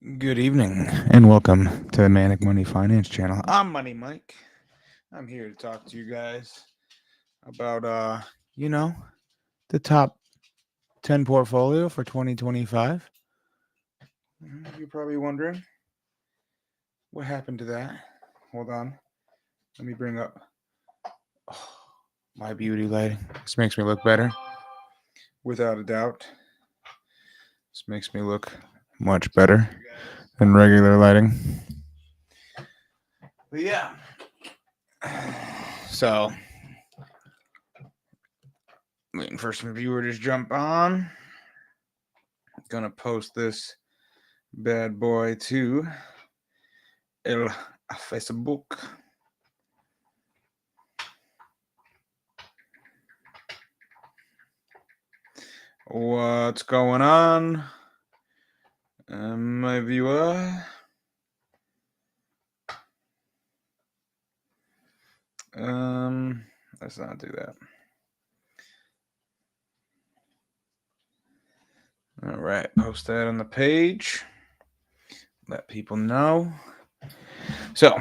Good evening and welcome to the Manic Money Finance channel. I'm Money Mike. I'm here to talk to you guys about the top 10 portfolio for 2025. You're probably wondering what happened to that. Hold on. Let me bring up my beauty lighting. This makes me look better. Without a doubt. This makes me look much better than regular lighting. But yeah. So, waiting for some viewers to jump on. Gonna post this bad boy to El Facebook. What's going on, my viewer? Let's not do that. All right, post that on the page. Let people know. So,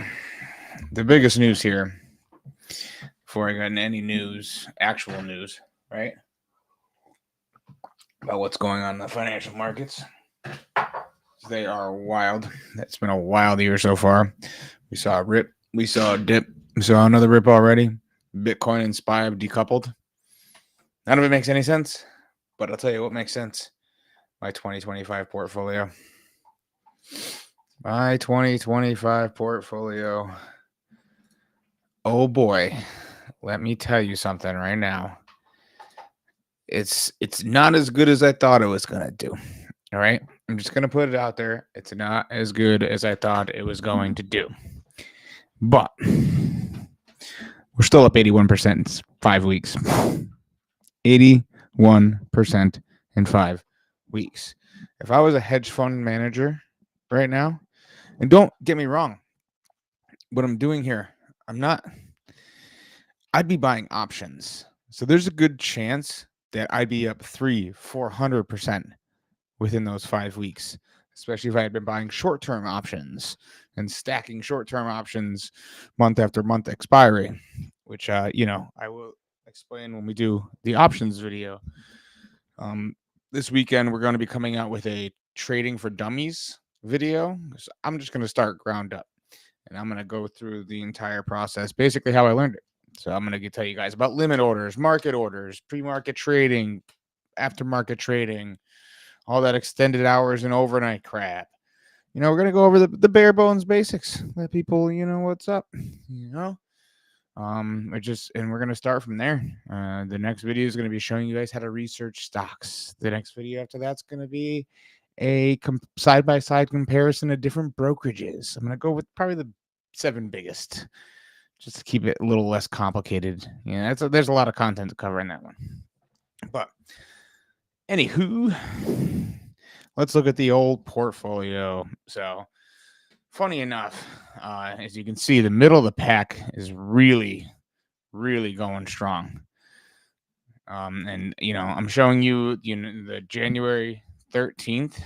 the biggest news here, before I got into any news, actual news, right? About what's going on in the financial markets. They are wild. It's been a wild year so far. We saw a rip. We saw a dip. We saw another rip already. Bitcoin and SPY have decoupled. None of it makes any sense, but I'll tell you what makes sense. My 2025 portfolio. My 2025 portfolio. Oh boy. Let me tell you something right now. It's not as good as I thought it was going to do. All right? I'm just going to put it out there. It's not as good as I thought it was going to do. But we're still up 81% in 5 weeks. 81% in 5 weeks. If I was a hedge fund manager right now, and don't get me wrong, what I'm doing here, I'd be buying options. So there's a good chance that I'd be up 300-400% within those 5 weeks, especially if I had been buying short-term options and stacking short-term options month after month expiry, which, I will explain when we do the options video. This weekend, we're going to be coming out with a trading for dummies video. So I'm just going to start ground up and I'm going to go through the entire process, basically how I learned it. So I'm going to tell you guys about limit orders, market orders, pre-market trading, aftermarket trading, all that extended hours and overnight crap. We're going to go over the bare bones basics. Let people, what's up, and we're going to start from there. The next video is going to be showing you guys how to research stocks. The next video after that's going to be a side-by-side comparison of different brokerages. I'm going to go with probably the 7 biggest, just to keep it a little less complicated. There's a lot of content to cover in that one. But anywho, let's look at the old portfolio. So, funny enough, as you can see, the middle of the pack is really, really going strong. And I'm showing you, the January 13th,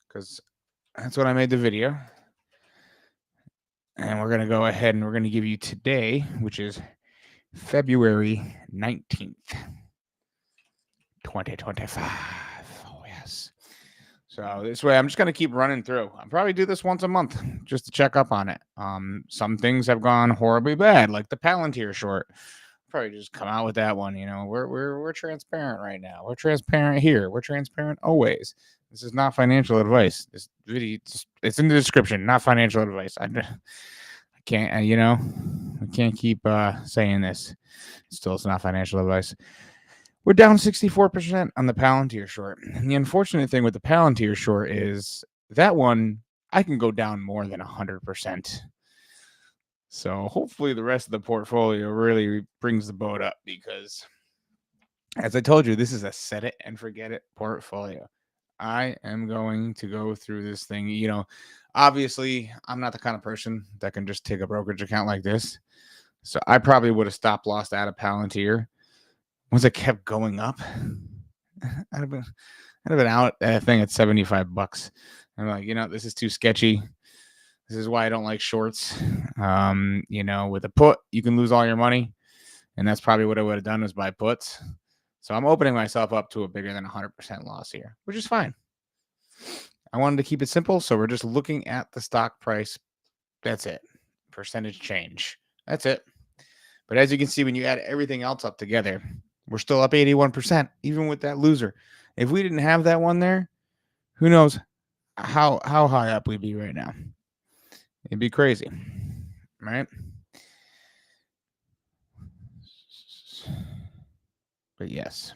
because that's when I made the video. And we're going to go ahead and we're going to give you today, which is February 19th, 2025. Oh, yes. So this way, I'm just going to keep running through. I'll probably do this once a month just to check up on it. Some things have gone horribly bad, like the Palantir short. Probably just come out with that one. We're transparent right now. We're transparent here. We're transparent always. This is not financial advice. This video, it's in the description. Not financial advice. I can't. I can't keep saying this. Still, it's not financial advice. We're down 64% on the Palantir short. And the unfortunate thing with the Palantir short is that one, I can go down more than 100%. So hopefully the rest of the portfolio really brings the boat up because, as I told you, this is a set it and forget it portfolio. I am going to go through this thing. Obviously, I'm not the kind of person that can just take a brokerage account like this. So I probably would have stop lost out of Palantir. Once it kept going up, I'd have been out that thing at $75. I'm like, this is too sketchy. This is why I don't like shorts. With a put, you can lose all your money. And that's probably what I would have done, was buy puts. So I'm opening myself up to a bigger than 100% loss here, which is fine. I wanted to keep it simple. So we're just looking at the stock price. That's it. Percentage change. That's it. But as you can see, when you add everything else up together, we're still up 81%, even with that loser. If we didn't have that one there, who knows how high up we'd be right now. It'd be crazy, right? But yes.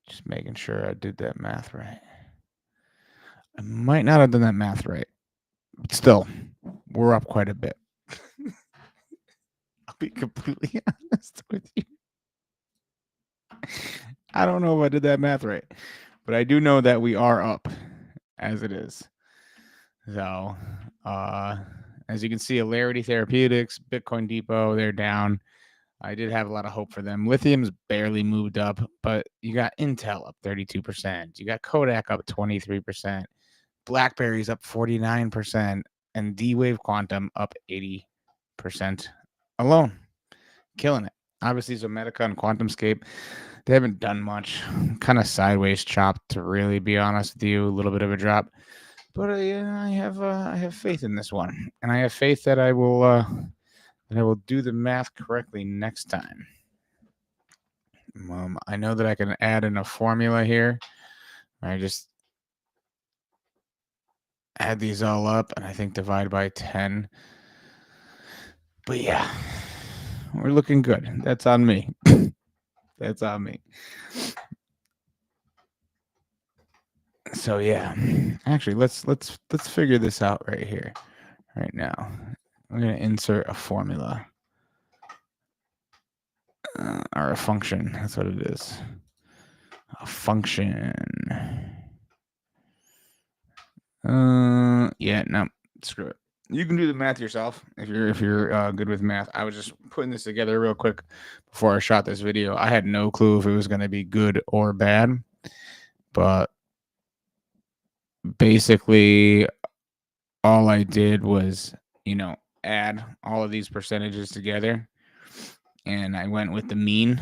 Just making sure I did that math right. I might not have done that math right. But still, we're up quite a bit. I'll be completely honest with you. I don't know if I did that math right, but I do know that we are up as it is. So, as you can see, Alarity Therapeutics, Bitcoin Depot, they're down. I did have a lot of hope for them. Lithium's barely moved up, but you got Intel up 32%. You got Kodak up 23%. BlackBerry's up 49%. And D-Wave Quantum up 80% alone. Killing it. Obviously, Zomedica and QuantumScape, they haven't done much. Kind of sideways chopped, to really be honest with you. A little bit of a drop. But I have faith in this one. And I have faith that I will do the math correctly next time. I know that I can add in a formula here. I just add these all up and I think divide by 10. But yeah, we're looking good. That's on me. That's on me. So yeah, actually, let's figure this out right here, right now. I'm gonna insert a formula or a function. That's what it is. A function. Yeah, no, screw it. You can do the math yourself if you're good with math. I was just putting this together real quick before I shot this video. I had no clue if it was going to be good or bad, but basically all I did was, add all of these percentages together, and I went with the mean.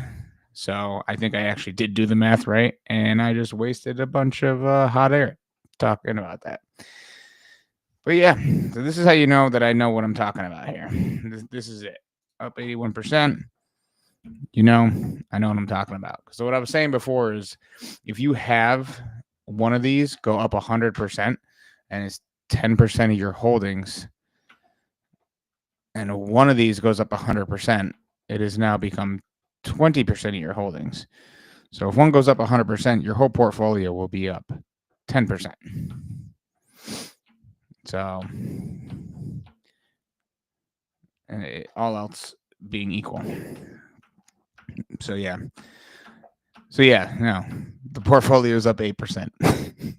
So I think I actually did do the math right, and I just wasted a bunch of hot air talking about that. But yeah, so this is how you know that I know what I'm talking about here. This is it. Up 81%. I know what I'm talking about. So what I was saying before is, if you have one of these go up 100% and it's 10% of your holdings, and one of these goes up 100%, it has now become 20% of your holdings. So if one goes up 100%, your whole portfolio will be up 10%. So, and all else being equal. So yeah. No, the portfolio is up 8%.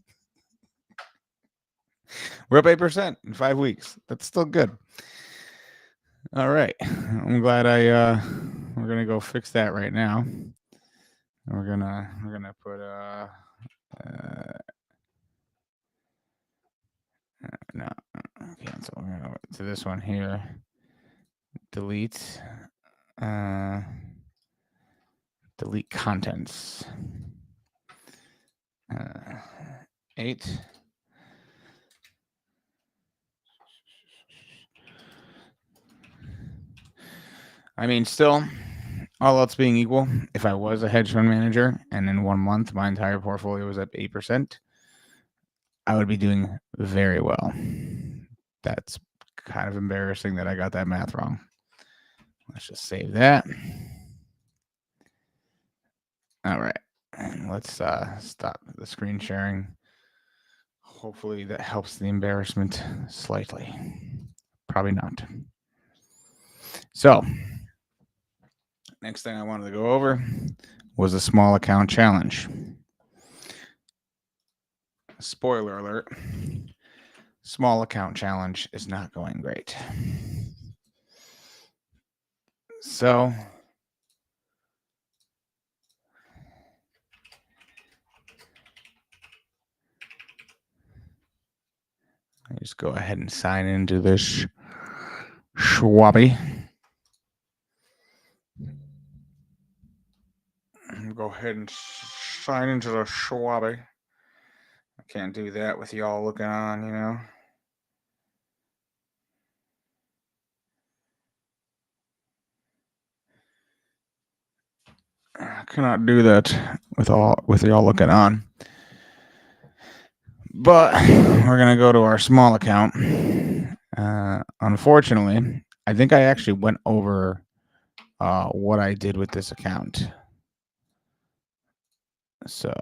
We're up 8% in 5 weeks. That's still good. All right. I'm glad we're gonna go fix that right now. We're gonna put no, cancel. We're gonna go to this one here. Delete contents. 8. I mean, still, all else being equal, if I was a hedge fund manager and in 1 month my entire portfolio was up 8%, I would be doing very well. That's kind of embarrassing that I got that math wrong. Let's just save that. All right. And let's stop the screen sharing. Hopefully that helps the embarrassment slightly. Probably not. So, next thing I wanted to go over was a small account challenge. Spoiler alert. Small account challenge is not going great. So, Just go ahead and sign into this Schwabi. Go ahead and sign into the Schwabi. I can't do that with y'all looking on, you know. I cannot do that with y'all looking on. But we're gonna go to our small account. Unfortunately, I think I actually went over what I did with this account. So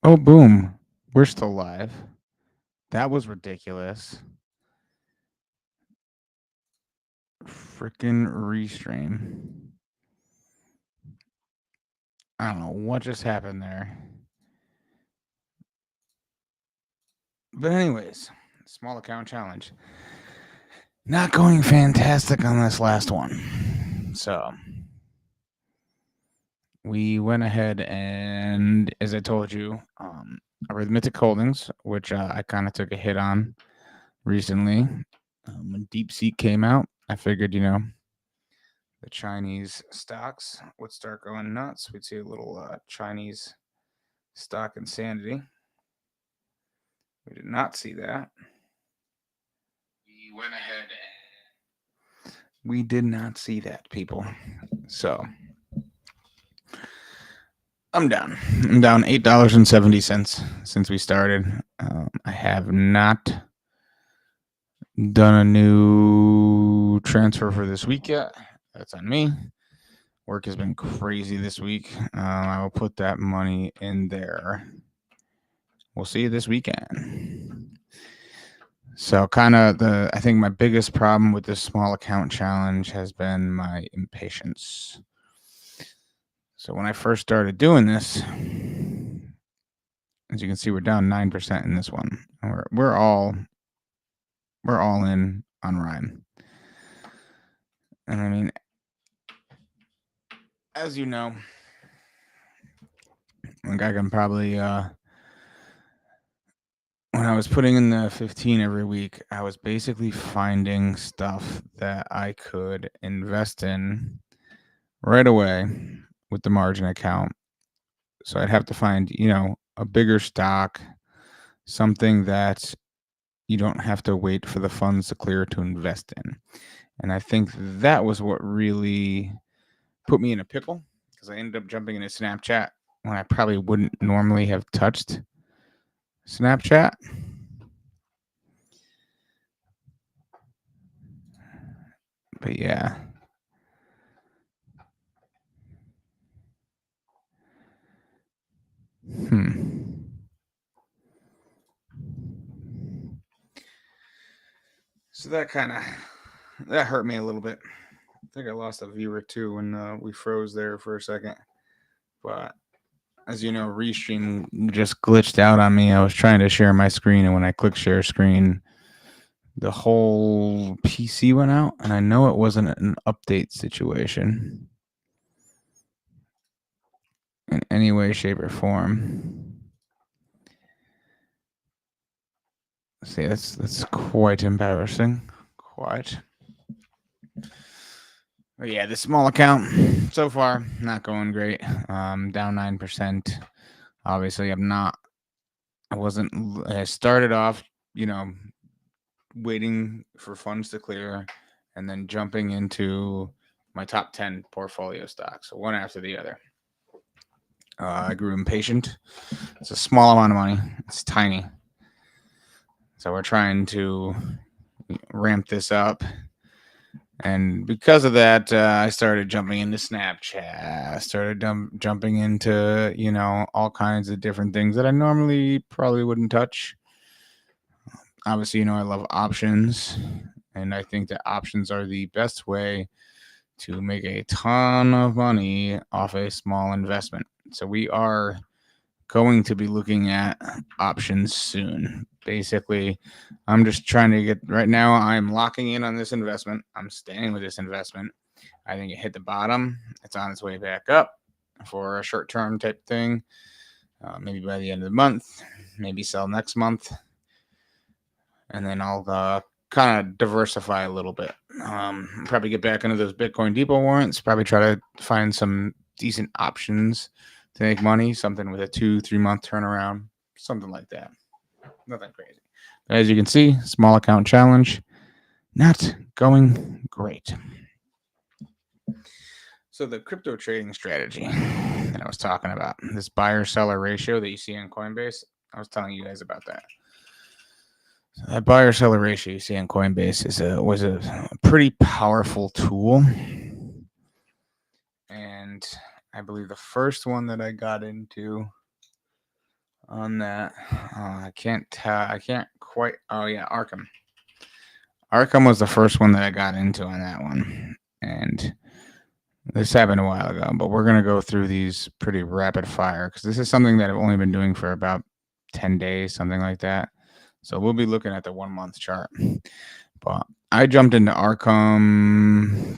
oh boom, we're still live. That was ridiculous. Freaking restream. I don't know what just happened there. But anyways, small account challenge. Not going fantastic on this last one. So we went ahead and, as I told you, Arithmetic Holdings, which I kind of took a hit on recently. When DeepSeek came out, I figured, the Chinese stocks would start going nuts. We'd see a little Chinese stock insanity. We did not see that. We went ahead and we did not see that, people. So I'm down. I'm down $8.70 since we started. I have not done a new transfer for this week yet. That's on me. Work has been crazy this week. I will put that money in there. We'll see you this weekend. So I think my biggest problem with this small account challenge has been my impatience. So when I first started doing this, as you can see, we're down 9% in this one. We're all in on Rhyme. And I mean, as you know, like I can probably when I was putting in the 15 every week, I was basically finding stuff that I could invest in right away with the margin account. So I'd have to find, a bigger stock, something that you don't have to wait for the funds to clear to invest in. And I think that was what really put me in a pickle, because I ended up jumping into Snapchat when I probably wouldn't normally have touched Snapchat. But yeah. So that hurt me a little bit. I think I lost a viewer too when we froze there for a second. But as you know, Restream just glitched out on me. I was trying to share my screen, and when I clicked share screen, the whole PC went out, and I know it wasn't an update situation in any way, shape, or form. See, that's quite embarrassing. Quite. But yeah, the small account so far not going great. Down 9%. Obviously, I started off, waiting for funds to clear and then jumping into my top 10 portfolio stocks, so one after the other. I grew impatient. It's a small amount of money. It's tiny. So we're trying to ramp this up. And because of that, I started jumping into Snapchat. I started jumping into, all kinds of different things that I normally probably wouldn't touch. Obviously, I love options. And I think that options are the best way to make a ton of money off a small investment. So we are going to be looking at options soon. Basically, I'm just trying to right now, I'm locking in on this investment. I'm staying with this investment. I think it hit the bottom. It's on its way back up for a short-term type thing. Maybe by the end of the month, maybe sell next month. And then I'll kind of diversify a little bit. Probably get back into those Bitcoin depot warrants. Probably try to find some decent options to make money. Something with a 2-3 month turnaround. Something like that. Nothing crazy. But as you can see, small account challenge. Not going great. So the crypto trading strategy that I was talking about, this buyer-seller ratio that you see on Coinbase, I was telling you guys about that. So that buyer-seller ratio you see on Coinbase was a pretty powerful tool. And I believe the first one that I got into on that, I can't quite. Oh yeah, Arkham. Arkham was the first one that I got into on that one, and this happened a while ago. But we're gonna go through these pretty rapid fire because this is something that I've only been doing for about 10 days, something like that. So we'll be looking at the 1 month chart. But I jumped into Arkham.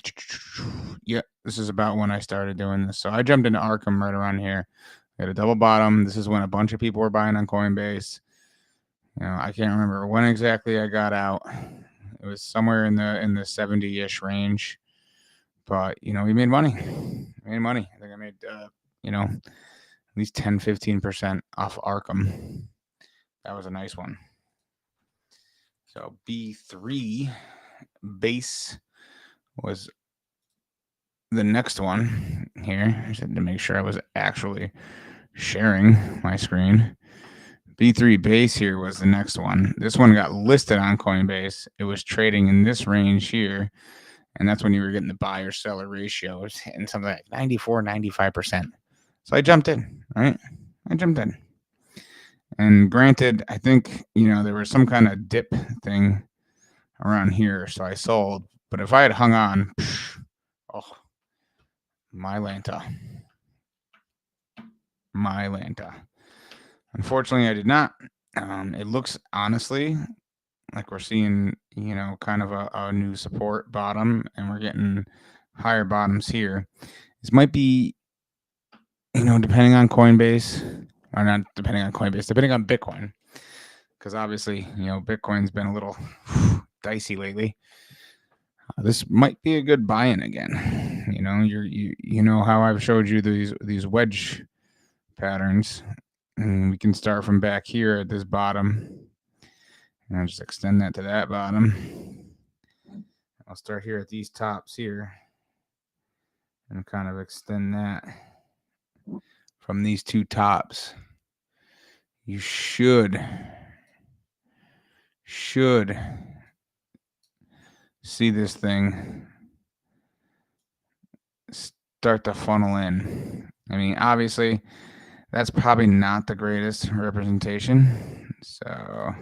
Yeah, this is about when I started doing this. So I jumped into Arkham right around here. I had a double bottom. This is when a bunch of people were buying on Coinbase. I can't remember when exactly I got out. It was somewhere in the 70-ish range. But we made money. I think I made at least 10-15% off Arkham. That was a nice one. So B3 base was the next one here. I just had to make sure I was actually sharing my screen. B3 base here was the next one. This one got listed on Coinbase. It was trading in this range here. And that's when you were getting the buyer-seller ratio. It was hitting something like 94, 95%. So I jumped in, right? I jumped in. And granted, I think, there was some kind of dip thing around here. So I sold. But if I had hung on, my Lanta. Unfortunately, I did not. It looks honestly like we're seeing, kind of a new support bottom, and we're getting higher bottoms here. This might be, depending on Coinbase, or not depending on Coinbase, depending on Bitcoin, because obviously, Bitcoin's been a little dicey lately. This might be a good buy-in again. You know how I've showed you these wedge patterns, and we can start from back here at this bottom. And I'll just extend that to that bottom. I'll start here at these tops here and kind of extend that from these two tops. You should see this thing start to funnel in. I mean, obviously, that's probably not the greatest representation. So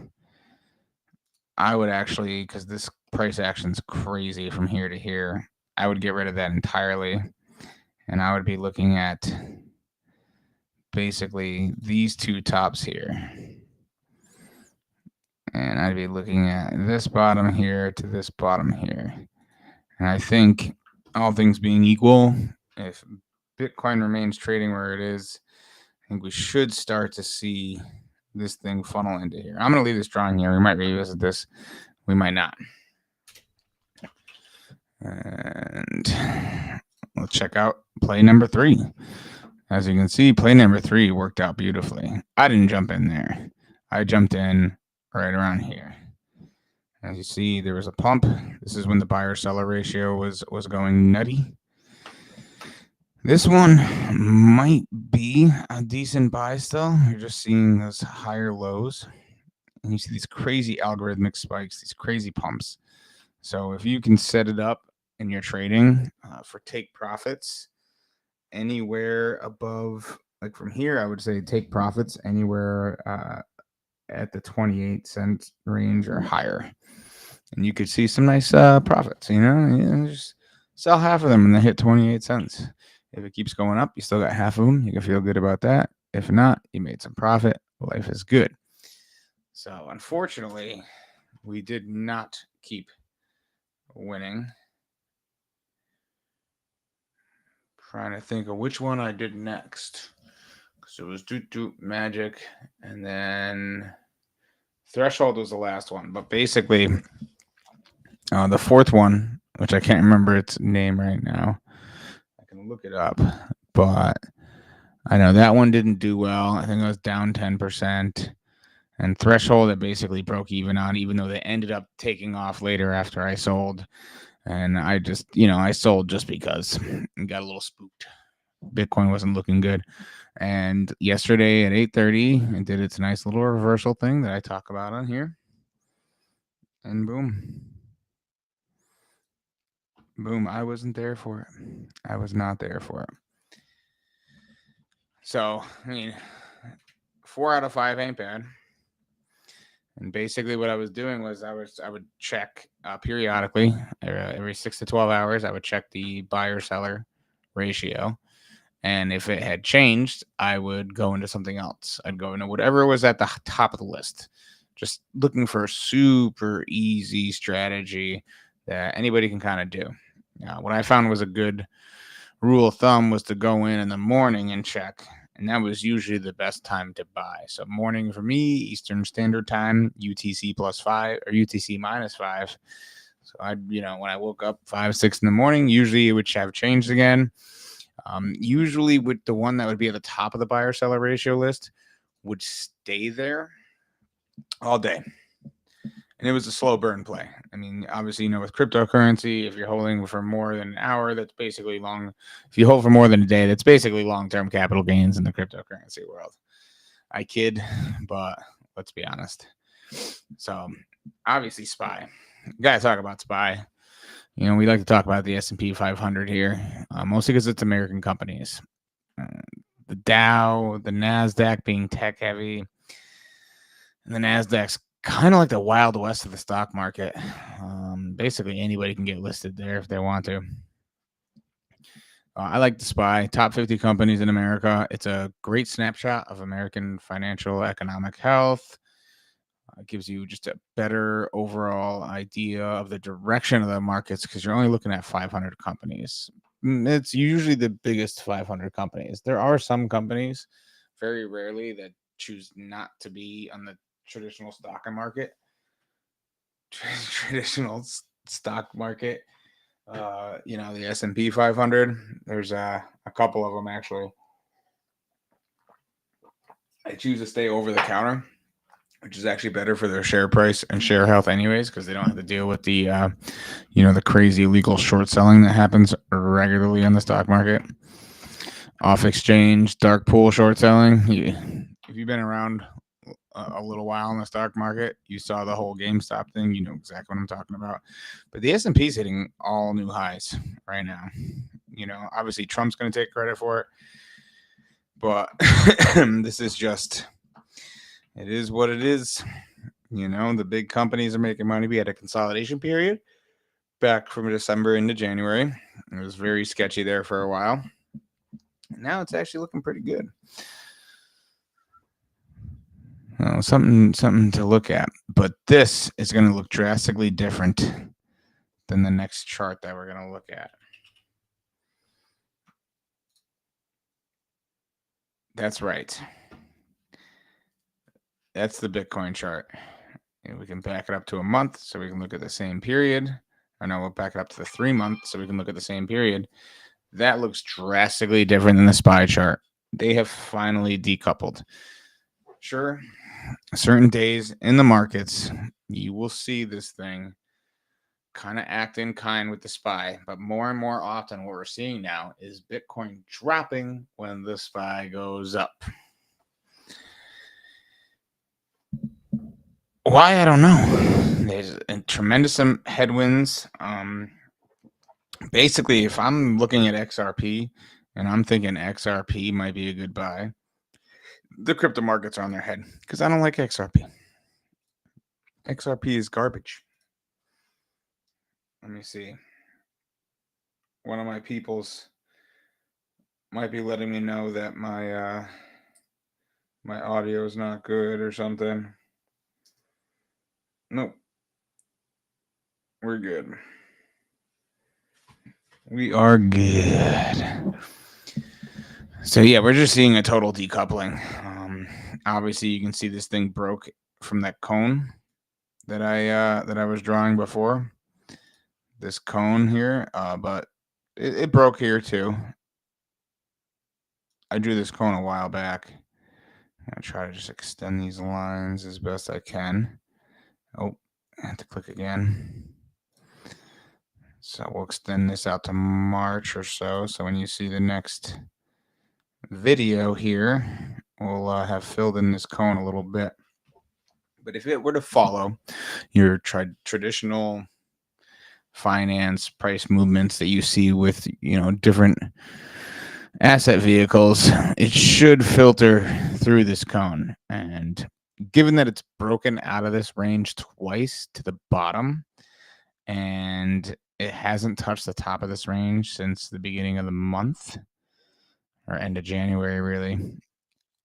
I would actually, because this price action's crazy from here to here, I would get rid of that entirely. And I would be looking at basically these two tops here. And I'd be looking at this bottom here to this bottom here. And I think, all things being equal, if Bitcoin remains trading where it is, I think we should start to see this thing funnel into here. I'm going to leave this drawing here. We might revisit this. We might not. And let's check out play number 3. As you can see, play number 3 worked out beautifully. I didn't jump in there. I jumped in right around here. As you see, there was a pump. This is when the buyer-seller ratio was going nutty. This one might be a decent buy still. You're just seeing those higher lows. And you see these crazy algorithmic spikes, these crazy pumps. So if you can set it up in your trading for take profits anywhere above, like from here, I would say take profits anywhere at the 28 cent range or higher. And you could see some nice profits, just sell half of them and they hit 28 cents. If it keeps going up, you still got half of them. You can feel good about that. If not, you made some profit. Life is good. So unfortunately, we did not keep winning. Trying to think of which one I did next. So it was Doot Magic, and then Threshold was the last one. But basically, the fourth one, which I can't remember its name right now, I can look it up, but I know that one didn't do well. I think it was down 10%. And Threshold, it basically broke even on, even though they ended up taking off later after I sold. And I just, I sold just because I got a little spooked. Bitcoin wasn't looking good. And yesterday at 8:30, it did its nice little reversal thing that I talk about on here. And boom. Boom. I wasn't there for it. I was not there for it. So, 4 out of 5 ain't bad. And basically what I was doing was I would check periodically, every 6 to 12 hours, I would check the buyer-seller ratio. And if it had changed, I would go into something else. I'd go into whatever was at the top of the list. Just looking for a super easy strategy that anybody can kind of do. What I found was a good rule of thumb was to go in the morning and check. And that was usually the best time to buy. So morning for me, Eastern Standard Time, UTC +5 or UTC -5. So when I woke up 5, 6 in the morning, usually it would have changed again. Usually with the one that would be at the top of the buyer-seller ratio list would stay there all day. And it was a slow burn play. Obviously, with cryptocurrency, if you're holding for more than an hour, that's basically long. If you hold for more than a day, that's basically long-term capital gains in the cryptocurrency world. I kid, but let's be honest. So, obviously, SPY. Gotta talk about SPY. We like to talk about the S&P 500 here, mostly because it's American companies. The Dow, the NASDAQ being tech-heavy, and the NASDAQ's kind of like the Wild West of the stock market. Basically, anybody can get listed there if they want to. I like the SPY, top 50 companies in America. It's a great snapshot of American financial economic health. It gives you just a better overall idea of the direction of the markets because you're only looking at 500 companies. It's usually the biggest 500 companies. There are some companies, very rarely, that choose not to be on the traditional stock market. Traditional stock market. The S&P 500. There's a couple of them actually. I choose to stay over the counter, which is actually better for their share price and share health anyways, because they don't have to deal with the, the crazy illegal short selling that happens regularly on the stock market. Off exchange, dark pool short selling. If you've been around a little while in the stock market, you saw the whole GameStop thing. You know exactly what I'm talking about. But the S&P is hitting all new highs right now. Obviously Trump's going to take credit for it, but this is just, it is what it is. The big companies are making money. We had a consolidation period back from December into January. It was very sketchy there for a while. Now it's actually looking pretty good. Something to look at. But this is going to look drastically different than the next chart that we're going to look at. That's right. That's the Bitcoin chart. And we can back it up to a month so we can look at the same period. Or no, we'll back it up to the 3 months so we can look at the same period. That looks drastically different than the SPY chart. They have finally decoupled. Sure, certain days in the markets, you will see this thing kind of act in kind with the SPY, but more and more often what we're seeing now is Bitcoin dropping when the SPY goes up. Why? I don't know. There's tremendous headwinds. Basically, if I'm looking at XRP and I'm thinking XRP might be a good buy, the crypto markets are on their head because I don't like XRP. XRP is garbage. Let me see. One of my peoples might be letting me know that my audio is not good or something. Nope. We're good. We are good. So yeah, we're just seeing a total decoupling. Obviously, you can see this thing broke from that cone that I was drawing before. This cone here, but it broke here too. I drew this cone a while back. I try to just extend these lines as best I can. Oh, I have to click again. So we'll extend this out to March or so. So when you see the next video here, we'll have filled in this cone a little bit. But if it were to follow your traditional finance price movements that you see with different asset vehicles, it should filter through this cone. And given that it's broken out of this range twice to the bottom, and it hasn't touched the top of this range since the beginning of the month or end of January, really,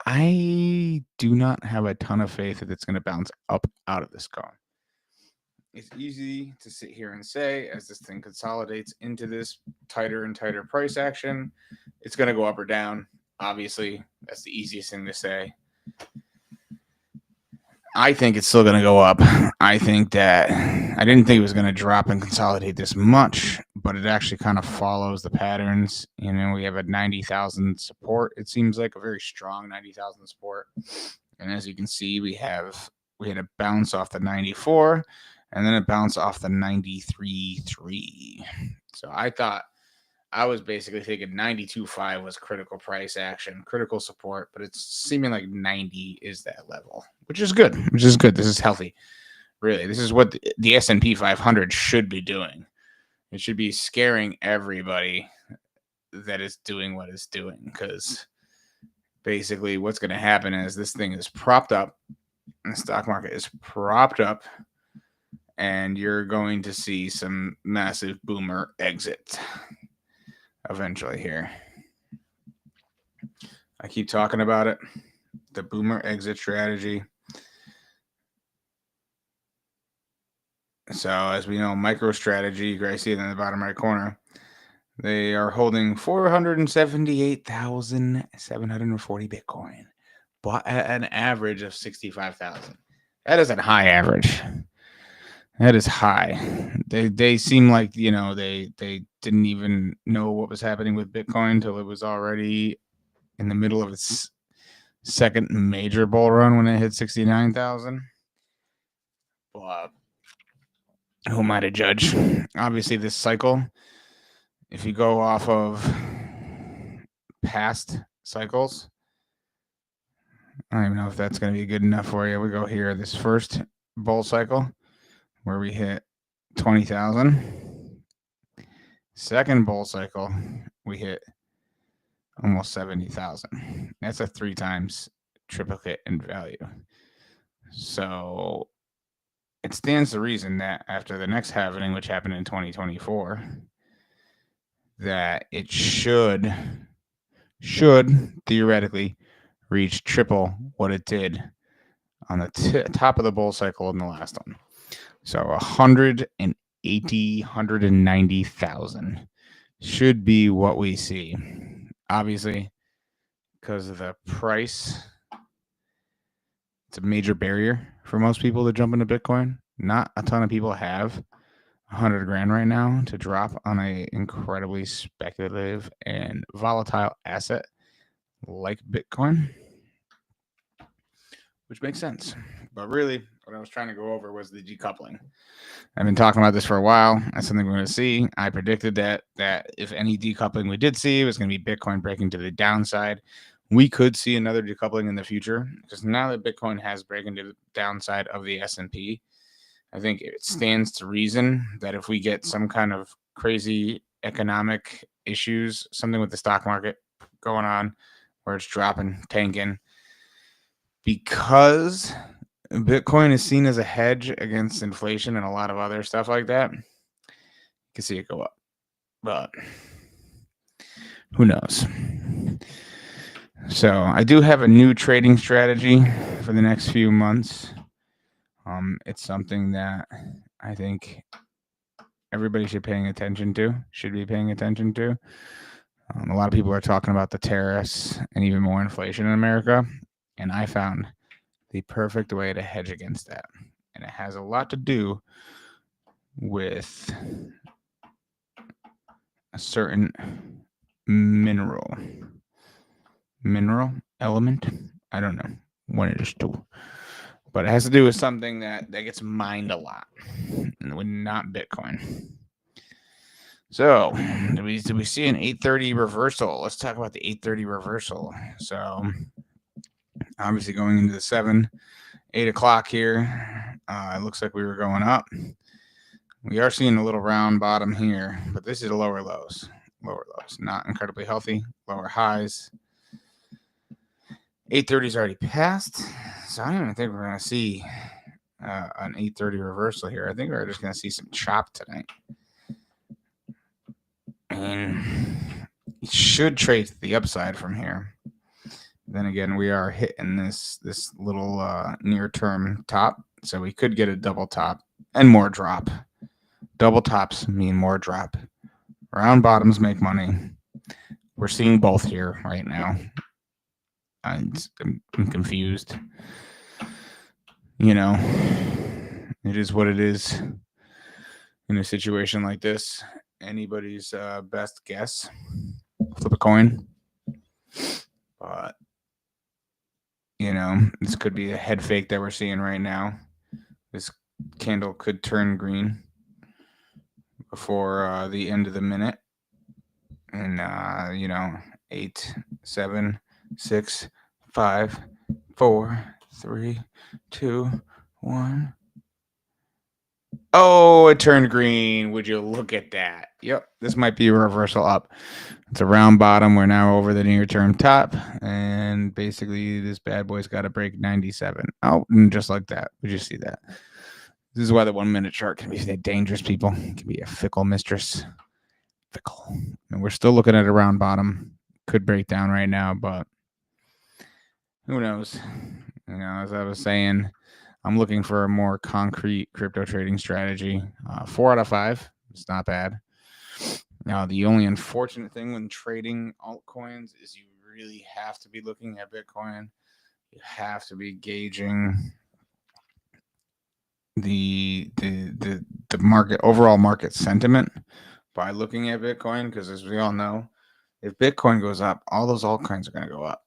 I do not have a ton of faith that it's going to bounce up out of this cone. It's easy to sit here and say, as this thing consolidates into this tighter and tighter price action, it's going to go up or down. Obviously, that's the easiest thing to say. I think it's still going to go up. I think that I didn't think it was going to drop and consolidate this much, but it actually kind of follows the patterns. We have a 90,000 support. It seems like a very strong 90,000 support. And as you can see, we had a bounce off the 94 and then a bounce off the 93.3. So I was basically thinking 92.5 was critical price action, critical support, but it's seeming like 90 is that level, which is good. This is healthy. Really, this is what the S&P 500 should be doing. It should be scaring everybody that is doing what it's doing, because basically what's going to happen is this thing is propped up, the stock market is propped up, and you're going to see some massive boomer exit eventually here. I keep talking about it. The boomer exit strategy. So as we know, MicroStrategy, you guys see it in the bottom right corner, they are holding 478,740 Bitcoin, but at an average of 65,000. That is a high average. That is high. They seem like they didn't even know what was happening with Bitcoin until it was already in the middle of its second major bull run when it hit 69,000. But who am I to judge? Obviously, this cycle, if you go off of past cycles, I don't even know if that's going to be good enough for you. We go here, this first bull cycle where we hit 20,000. Second bull cycle, we hit almost 70,000. That's a 3 times triplicate in value. So it stands to reason that after the next halving, which happened in 2024, that it should theoretically reach triple what it did on the top of the bull cycle in the last one. So 190,000 should be what we see. Obviously, because of the price, it's a major barrier for most people to jump into Bitcoin. Not a ton of people have 100 grand right now to drop on a incredibly speculative and volatile asset like Bitcoin, which makes sense. But really, what I was trying to go over was the decoupling. I've been talking about this for a while. That's something we're going to see. I predicted that if any decoupling we did see, it was going to be Bitcoin breaking to the downside. We could see another decoupling in the future because now that Bitcoin has broken to the downside of the S&P, I think it stands to reason that if we get some kind of crazy economic issues, something with the stock market going on where it's dropping, tanking, because Bitcoin is seen as a hedge against inflation and a lot of other stuff like that, you can see it go up. But who knows? So I do have a new trading strategy for the next few months. It's something that I think everybody should be paying attention to. A lot of people are talking about the tariffs and even more inflation in America, and I found the perfect way to hedge against that. And it has a lot to do with a certain mineral element. I don't know what it is too, but it has to do with something that gets mined a lot, and not Bitcoin. So, do we see an 830 reversal? Let's talk about the 830 reversal. So, obviously going into the 8 o'clock here, it looks like we were going up. We are seeing a little round bottom here, but this is lower lows, not incredibly healthy, lower highs. 830 is already passed, so I don't even think we're going to see an 830 reversal here. I think we're just going to see some chop tonight. And it should trade to the upside from here. Then again, we are hitting this little near-term top, so we could get a double top and more drop. Double tops mean more drop. Round bottoms make money. We're seeing both here right now. I'm confused. It is what it is. In a situation like this, anybody's best guess. Flip a coin. But, this could be a head fake that we're seeing right now. This candle could turn green before the end of the minute. And, 8, 7, 6, 5, 4, 3, 2, 1. Oh, it turned green. Would you look at that? Yep, this might be a reversal up. It's a round bottom. We're now over the near-term top. And basically, this bad boy's got to break 97. Oh, and just like that. Would you see that? This is why the 1-minute chart can be dangerous, people. It can be a fickle mistress. Fickle. And we're still looking at a round bottom. Could break down right now, but who knows? As I was saying, I'm looking for a more concrete crypto trading strategy. 4 out of 5. It's not bad. Now, the only unfortunate thing when trading altcoins is you really have to be looking at Bitcoin. You have to be gauging the market, overall market sentiment by looking at Bitcoin, because as we all know, if Bitcoin goes up, all those altcoins are going to go up.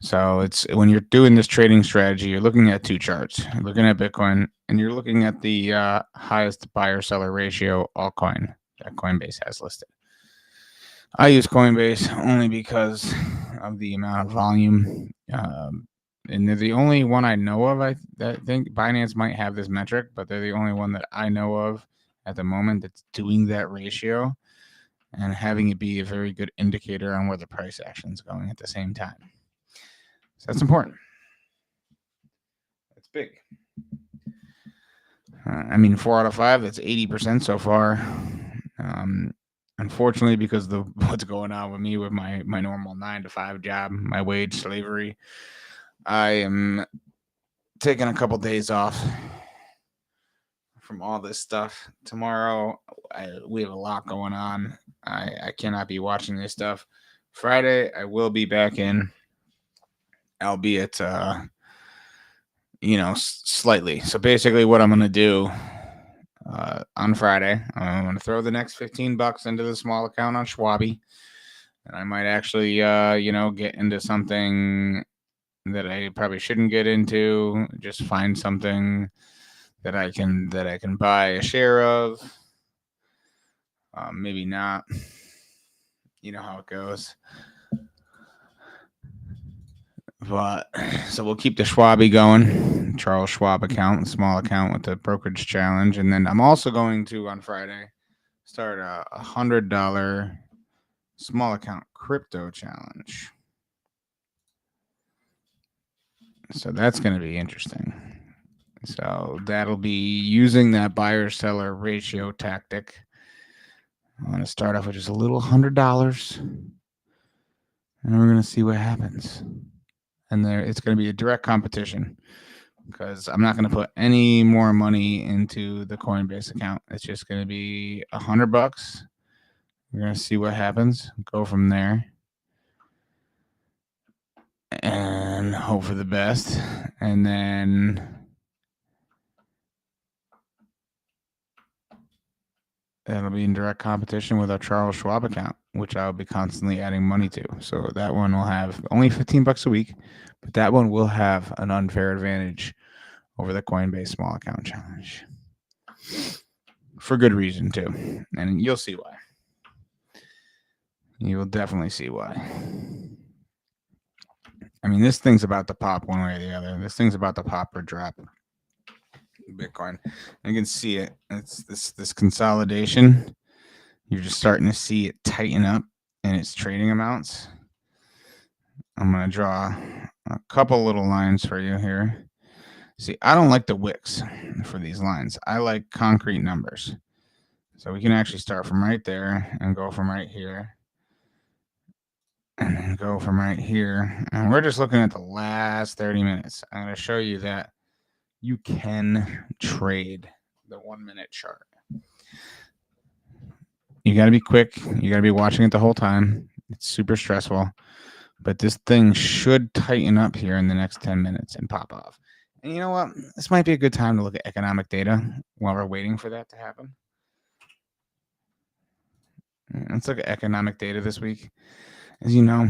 So it's when you're doing this trading strategy, you're looking at two charts. You're looking at Bitcoin, and you're looking at the highest buyer-seller ratio altcoin that Coinbase has listed. I use Coinbase only because of the amount of volume, and they're the only one I know of. I think Binance might have this metric, but they're the only one that I know of at the moment that's doing that ratio and having it be a very good indicator on where the price action is going at the same time. So that's important. That's big. I mean, 4 out of 5. That's 80% so far. Unfortunately, because of what's going on with me with my normal 9 to 5 job, my wage slavery, I am taking a couple days off from all this stuff. Tomorrow, we have a lot going on. I cannot be watching this stuff. Friday, I will be back in, albeit, slightly. So basically, what I'm going to do on Friday, I'm going to throw the next $15 into the small account on Schwabi. And I might actually, get into something that I probably shouldn't get into. Just find something that I can buy a share of. Maybe not. You know how it goes. But so we'll keep the Schwabi going, Charles Schwab account, small account with the brokerage challenge, and then I'm also going to on Friday start a $100 small account crypto challenge. So that's going to be interesting. So that'll be using that buyer seller ratio tactic. I'm going to start off with just a little $100, and we're going to see what happens. And it's going to be a direct competition because I'm not going to put any more money into the Coinbase account. It's just going to be $100. We're going to see what happens. Go from there. And hope for the best. And then that'll be in direct competition with our Charles Schwab account, which I'll be constantly adding money to. So that one will have only $15 a week, but that one will have an unfair advantage over the Coinbase small account challenge. For good reason, too. And you'll see why. You will definitely see why. I mean, this thing's about to pop one way or the other. This thing's about to pop or drop. Bitcoin. You can see it. It's this consolidation. You're just starting to see it tighten up in its trading amounts. I'm going to draw a couple little lines for you here. See, I don't like the wicks for these lines. I like concrete numbers. So we can actually start from right there and go from right here. And then go from right here. And we're just looking at the last 30 minutes. I'm going to show you that you can trade the 1 minute chart. You got to be quick. You got to be watching it the whole time. It's super stressful. But this thing should tighten up here in the next 10 minutes and pop off. And you know what? This might be a good time to look at economic data while we're waiting for that to happen. Let's look at economic data this week. As you know,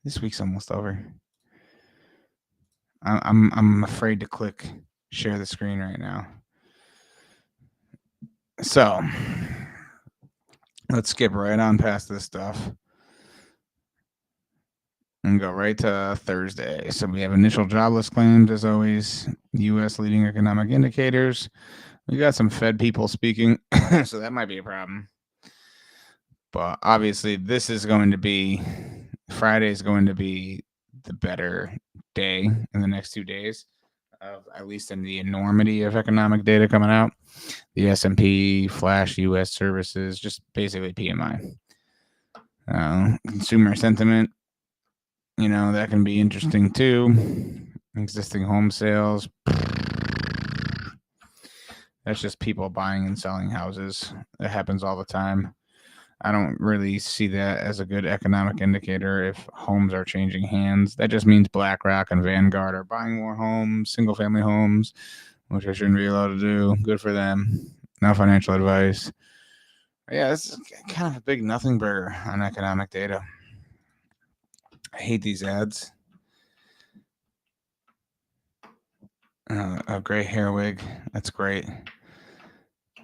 this week's almost over. I'm afraid to click share the screen right now. So let's skip right on past this stuff and go right to Thursday. So we have initial jobless claims, as always, U.S. leading economic indicators. We got some Fed people speaking, so that might be a problem. But obviously, this is going to be Friday is going to be the better day in the next 2 days, at least in the enormity of economic data coming out. The S&P, Flash, U.S. services, just basically PMI. Consumer sentiment, that can be interesting too. Existing home sales. That's just people buying and selling houses. That happens all the time. I don't really see that as a good economic indicator if homes are changing hands. That just means BlackRock and Vanguard are buying more homes, single-family homes, which I shouldn't be allowed to do. Good for them. No financial advice. But yeah, this is kind of a big nothing burger on economic data. I hate these ads. A gray hair wig. That's great.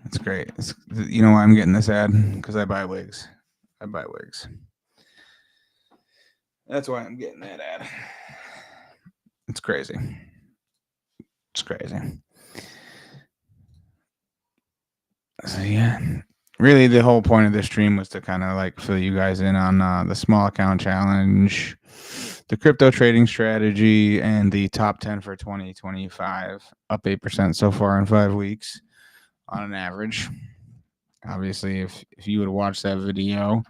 That's great. You know why I'm getting this ad? Because I buy wigs. That's why I'm getting that ad. It's crazy. So yeah, really the whole point of this stream was to kind of like fill you guys in on the small account challenge, the crypto trading strategy and the top 10 for 2025, up 8% so far in 5 weeks on an average. Obviously, if you would watch that video,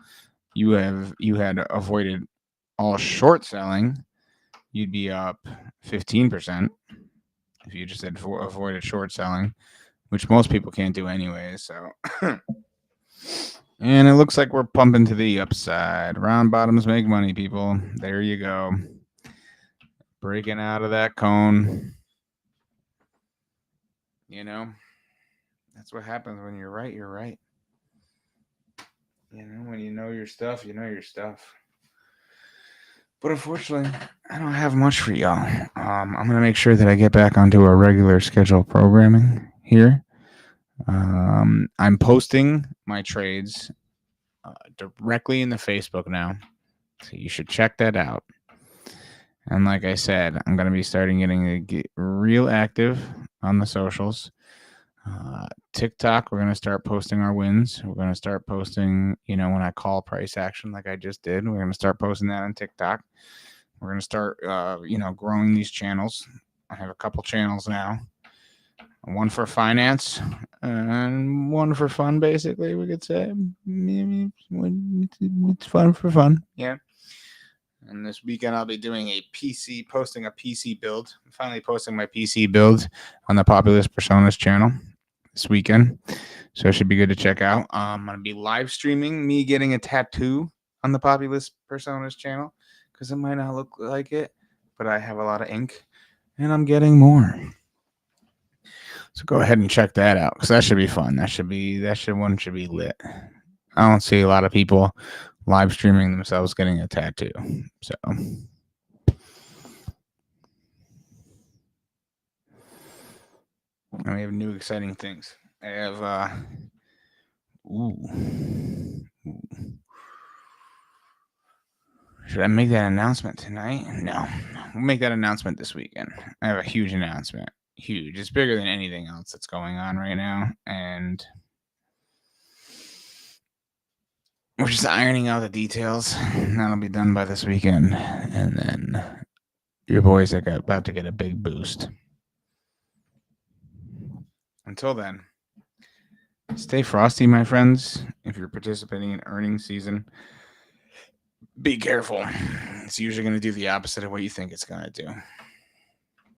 you had avoided all short selling, you'd be up 15% if you just had avoided short selling, which most people can't do anyway. So, and it looks like we're pumping to the upside. Round bottoms make money, people. There you go. Breaking out of that cone. You know, that's what happens when you're right. You're right. You know, when you know your stuff, you know your stuff. But unfortunately, I don't have much for y'all. I'm going to make sure that I get back onto a regular schedule programming here. I'm posting my trades directly in the Facebook now. So you should check that out. And like I said, I'm going to be starting getting real active on the socials. TikTok, we're going to start posting our wins. We're going to start posting, when I call price action like I just did. We're going to start posting that on TikTok. We're going to start, growing these channels. I have a couple channels now. One for finance and one for fun, basically, we could say. It's fun for fun. Yeah. And this weekend, I'll be doing posting a PC build. I'm finally posting my PC build on the Populous Personas channel this weekend. So it should be good to check out. I'm going to be live streaming me getting a tattoo on the Populous Personas channel because it might not look like it, but I have a lot of ink and I'm getting more. So go ahead and check that out because that should be fun. One should be lit. I don't see a lot of people live streaming themselves getting a tattoo. So and we have new exciting things. I have should I make that announcement tonight? No. We'll make that announcement this weekend. I have a huge announcement. Huge. It's bigger than anything else that's going on right now. And we're just ironing out the details. That'll be done by this weekend. And then your boys are about to get a big boost. Until then, stay frosty, my friends. If you're participating in earnings season, be careful. It's usually going to do the opposite of what you think it's going to do.